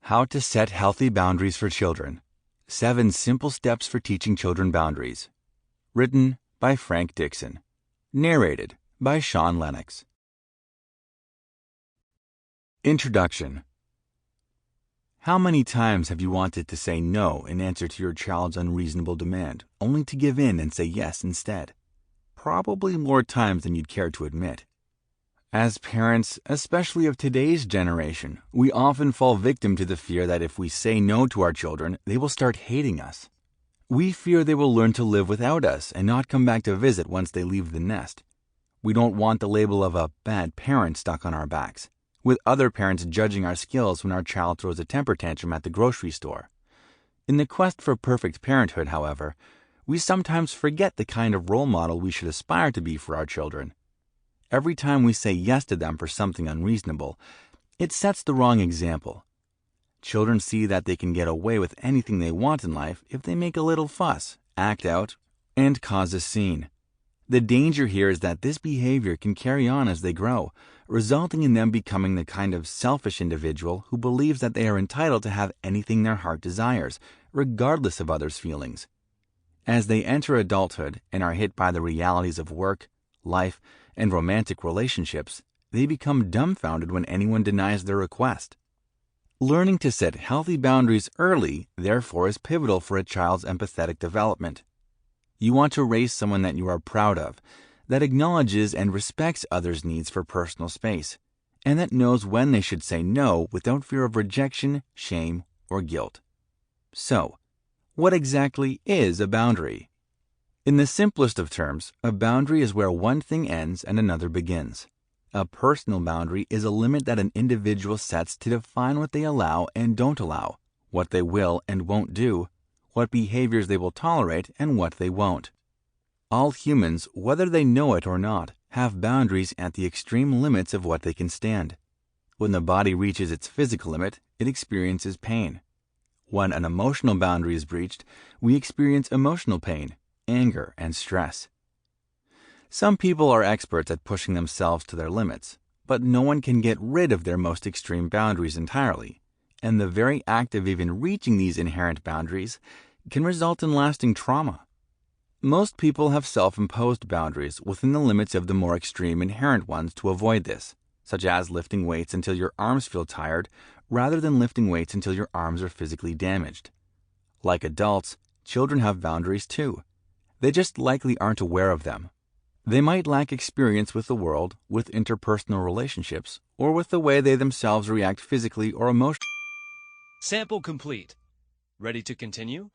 How to Set Healthy Boundaries for Children. 7 Simple Steps for Teaching Children Boundaries. Written by Frank Dixon. Narrated by Shawn, Lennox. Introduction. How many times have you wanted to say no in answer to your child's unreasonable demand, only to give in and say yes instead? Probably more times than you'd care to admit. As parents, especially of today's generation, we often fall victim to the fear that if we say no to our children, they will start hating us. We fear they will learn to live without us and not come back to visit once they leave the nest. We don't want the label of a bad parent stuck on our backs, with other parents judging our skills when our child throws a temper tantrum at the grocery store. In the quest for perfect parenthood, however, we sometimes forget the kind of role model we should aspire to be for our children. Every time we say yes to them for something unreasonable, it sets the wrong example. Children see that they can get away with anything they want in life if they make a little fuss, act out, and cause a scene. The danger here is that this behavior can carry on as they grow, resulting in them becoming the kind of selfish individual who believes that they are entitled to have anything their heart desires, regardless of others' feelings. As they enter adulthood and are hit by the realities of work, life, and romantic relationships, they become dumbfounded when anyone denies their request. Learning to set healthy boundaries early, therefore, is pivotal for a child's empathetic development. You want to raise someone that you are proud of, that acknowledges and respects others' needs for personal space, and that knows when they should say no without fear of rejection, shame, or guilt. So, what exactly is a boundary? In the simplest of terms, a boundary is where one thing ends and another begins. A personal boundary is a limit that an individual sets to define what they allow and don't allow, what they will and won't do, what behaviors they will tolerate and what they won't. All humans, whether they know it or not, have boundaries at the extreme limits of what they can stand. When the body reaches its physical limit, it experiences pain. When an emotional boundary is breached, we experience emotional pain, anger, and stress. Some people are experts at pushing themselves to their limits, but no one can get rid of their most extreme boundaries entirely, and the very act of even reaching these inherent boundaries can result in lasting trauma. Most people have self-imposed boundaries within the limits of the more extreme inherent ones to avoid this, such as lifting weights until your arms feel tired rather than lifting weights until your arms are physically damaged. Like adults, children have boundaries too. They just likely aren't aware of them. They might lack experience with the world, with interpersonal relationships, or with the way they themselves react physically or emotionally. Sample complete. Ready to continue?